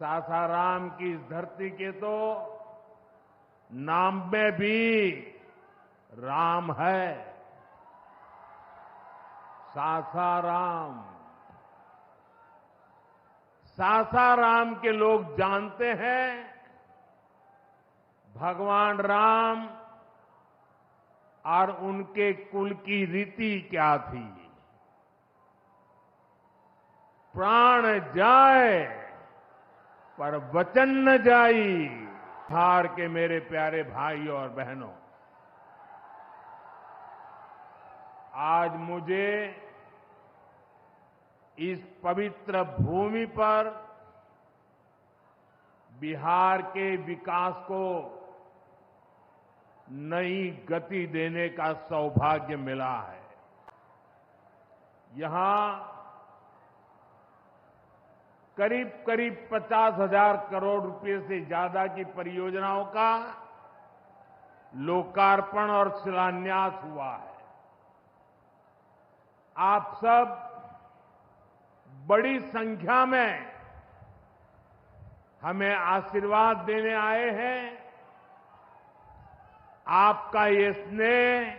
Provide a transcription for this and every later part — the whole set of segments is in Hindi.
सासाराम की इस धरती के तो नाम में भी राम है। सासाराम। सासाराम के लोग जानते हैं भगवान राम और उनके कुल की रीति क्या थी। प्राण जाए पर वचन न जाई। बिहार के मेरे प्यारे भाइयों और बहनों, आज मुझे इस पवित्र भूमि पर बिहार के विकास को नई गति देने का सौभाग्य मिला है। यहां करीब करीब 50,000 करोड़ रुपए से ज्यादा की परियोजनाओं का लोकार्पण और शिलान्यास हुआ है। आप सब बड़ी संख्या में हमें आशीर्वाद देने आए हैं। आपका ये स्नेह,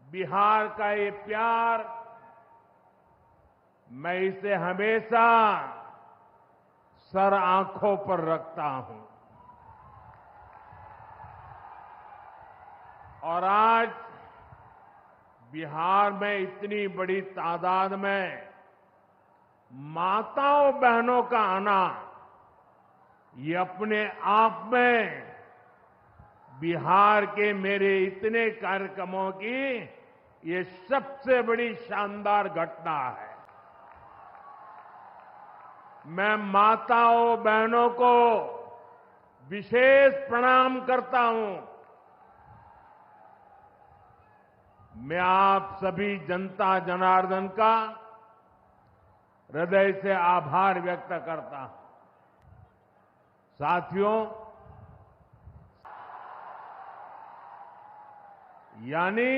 बिहार का ये प्यार, मैं इसे हमेशा सर आंखों पर रखता हूं। और आज बिहार में इतनी बड़ी तादाद में माताओं बहनों का आना, ये अपने आप में बिहार के मेरे इतने कार्यक्रमों की ये सबसे बड़ी शानदार घटना है। मैं माताओं बहनों को विशेष प्रणाम करता हूं। मैं आप सभी जनता जनार्दन का हृदय से आभार व्यक्त करता हूं। साथियों, यानी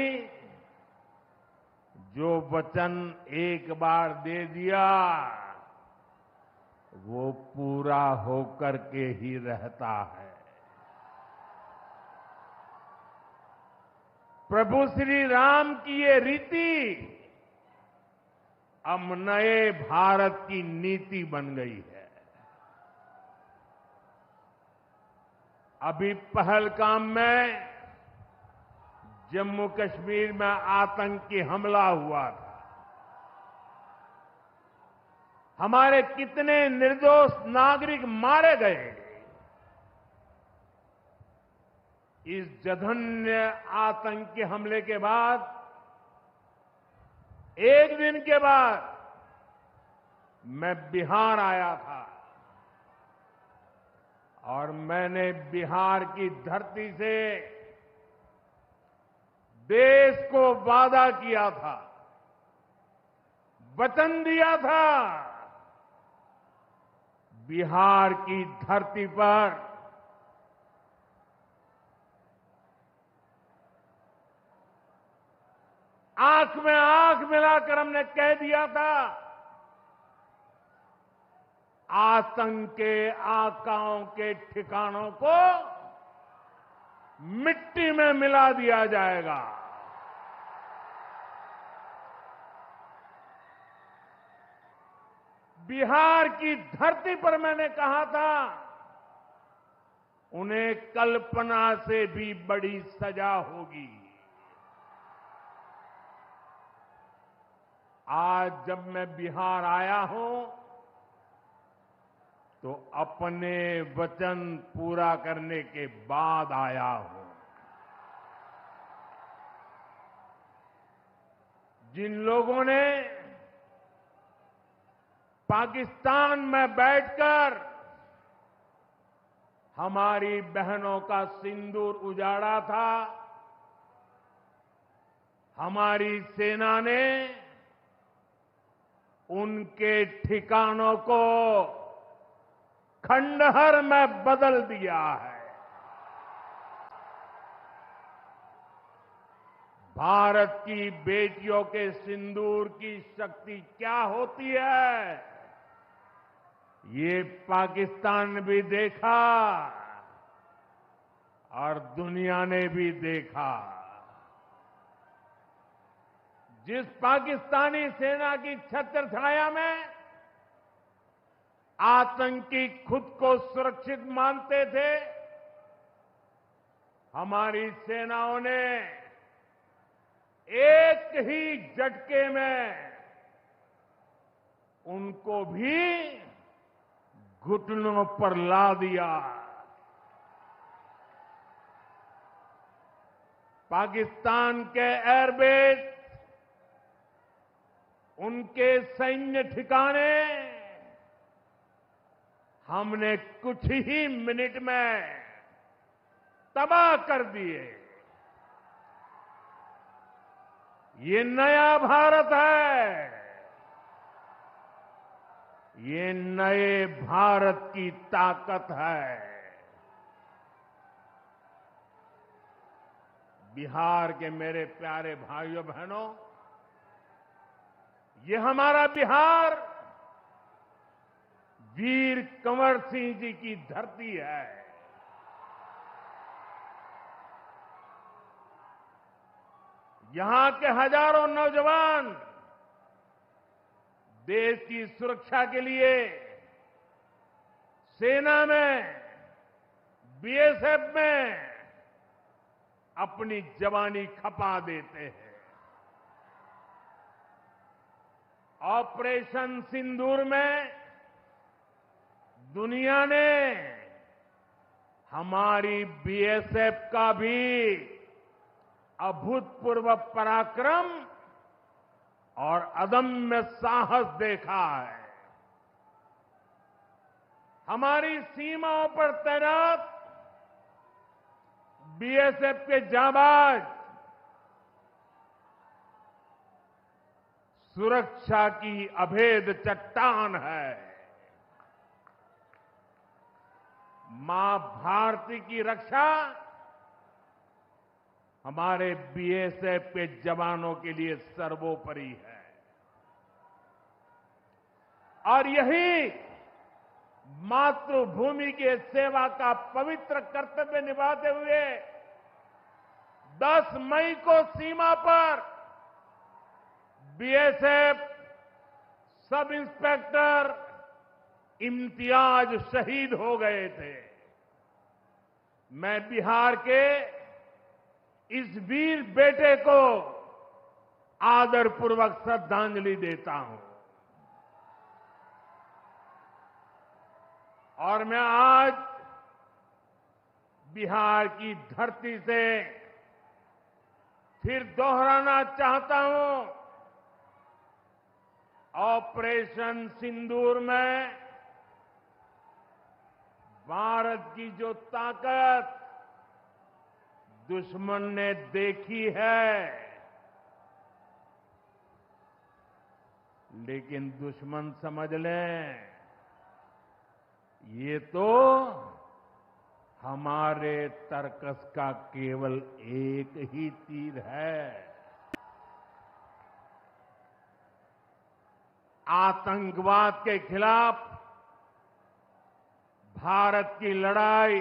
जो वचन एक बार दे दिया वो पूरा होकर के ही रहता है। प्रभु श्री राम की ये रीति अब नए भारत की नीति बन गई है। अभी पहलगाम में जम्मू कश्मीर में आतंकी हमला हुआ था। हमारे कितने निर्दोष नागरिक मारे गए। इस जघन्य आतंकी हमले के बाद, एक दिन के बाद मैं बिहार आया था और मैंने बिहार की धरती से देश को वादा किया था, वचन दिया था, बिहार की धरती पर आंख में आंख मिलाकर हमने कह दिया था, आतंक के आकाओं के ठिकानों को मिट्टी में मिला दिया जाएगा। बिहार की धरती पर मैंने कहा था, उन्हें कल्पना से भी बड़ी सजा होगी। आज जब मैं बिहार आया हूं तो अपने वचन पूरा करने के बाद आया हूं। जिन लोगों ने पाकिस्तान में बैठकर हमारी बहनों का सिंदूर उजाड़ा था, हमारी सेना ने उनके ठिकानों को खंडहर में बदल दिया है। भारत की बेटियों के सिंदूर की शक्ति क्या होती है, ये पाकिस्तान भी देखा और दुनिया ने भी देखा। जिस पाकिस्तानी सेना की छत्रछाया में आतंकी खुद को सुरक्षित मानते थे, हमारी सेनाओं ने एक ही झटके में उनको भी घुटनों पर ला दिया। पाकिस्तान के एयरबेस, उनके सैन्य ठिकाने हमने कुछ ही मिनट में तबाह कर दिए। ये नया भारत है। ये नए भारत की ताकत है। बिहार के मेरे प्यारे भाइयों बहनों, ये हमारा बिहार वीर कंवर सिंह जी की धरती है। यहां के हजारों नौजवान देश की सुरक्षा के लिए सेना में, बीएसएफ में अपनी जवानी खपा देते हैं। ऑपरेशन सिंदूर में दुनिया ने हमारी बीएसएफ का भी अभूतपूर्व पराक्रम और अदम्य साहस देखा है। हमारी सीमाओं पर तैनात बीएसएफ के जाबाज सुरक्षा की अभेद चट्टान है। मां भारती की रक्षा हमारे बीएसएफ के जवानों के लिए सर्वोपरि है। और यही मातृभूमि के सेवा का पवित्र कर्तव्य निभाते हुए 10 मई को सीमा पर बीएसएफ सब इंस्पेक्टर इम्तियाज शहीद हो गए थे। मैं बिहार के इस वीर बेटे को आदरपूर्वक श्रद्धांजलि देता हूं। और मैं आज बिहार की धरती से फिर दोहराना चाहता हूं, ऑपरेशन सिंदूर में भारत की जो ताकत दुश्मन ने देखी है, लेकिन दुश्मन समझ लें ये तो हमारे तर्कस का केवल एक ही तीर है। आतंकवाद के खिलाफ भारत की लड़ाई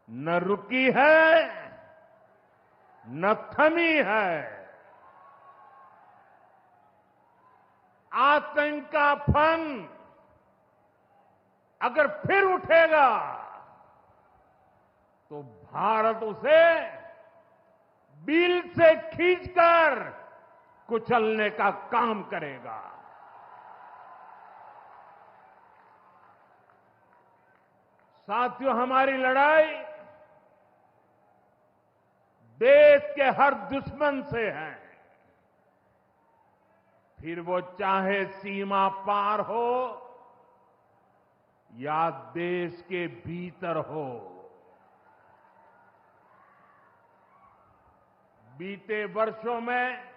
न रुकी है न थमी है। आतंक का फन अगर फिर उठेगा तो भारत उसे बिल से खींचकर कुचलने का काम करेगा। साथियों, हमारी लड़ाई देश के हर दुश्मन से है, फिर वो चाहे सीमा पार हो या देश के भीतर हो। बीते वर्षों में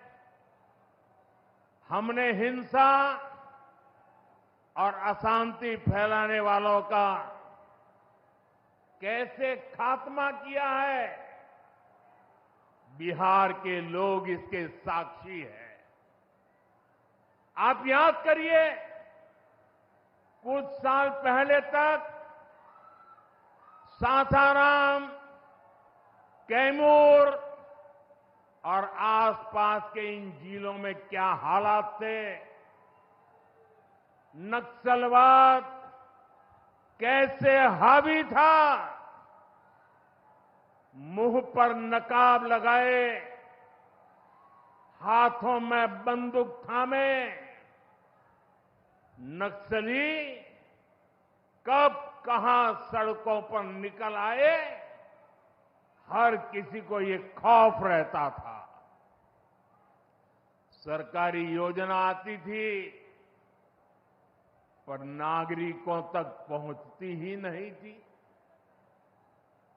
हमने हिंसा और अशांति फैलाने वालों का कैसे खात्मा किया है, बिहार के लोग इसके साक्षी हैं। आप याद करिए, कुछ साल पहले तक सासाराम, कैमूर और आसपास के इन जिलों में क्या हालात थे, नक्सलवाद कैसे हावी था, मुंह पर नकाब लगाए, हाथों में बंदूक थामे नक्सली कब कहां सड़कों पर निकल आए, हर किसी को ये खौफ रहता था। सरकारी योजना आती थी पर नागरिकों तक पहुंचती ही नहीं थी।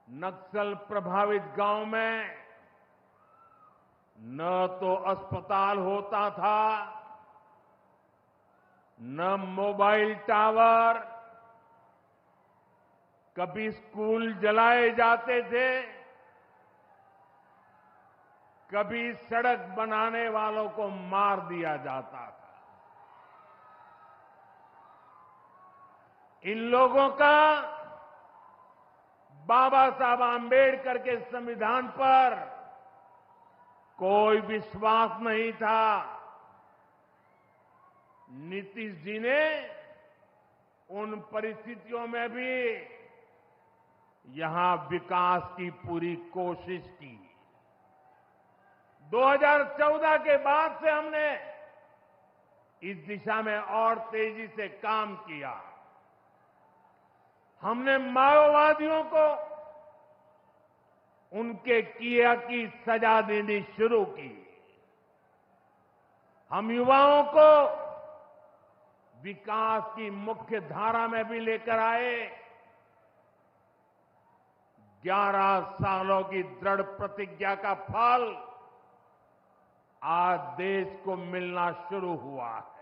नक्सल प्रभावित गांव में न तो अस्पताल होता था, न मोबाइल टावर, कभी स्कूल जलाए जाते थे, कभी सड़क बनाने वालों को मार दिया जाता था। इन लोगों का बाबा साहब आंबेडकर के संविधान पर कोई विश्वास नहीं था। नीतीश जी ने उन परिस्थितियों में भी यहां विकास की पूरी कोशिश की। 2014 के बाद से हमने इस दिशा में और तेजी से काम किया। हमने माओवादियों को उनके किया की सजा देनी शुरू की। हम युवाओं को विकास की मुख्य धारा में भी लेकर आए। 11 सालों की दृढ़ प्रतिज्ञा का फल आज देश को मिलना शुरू हुआ है।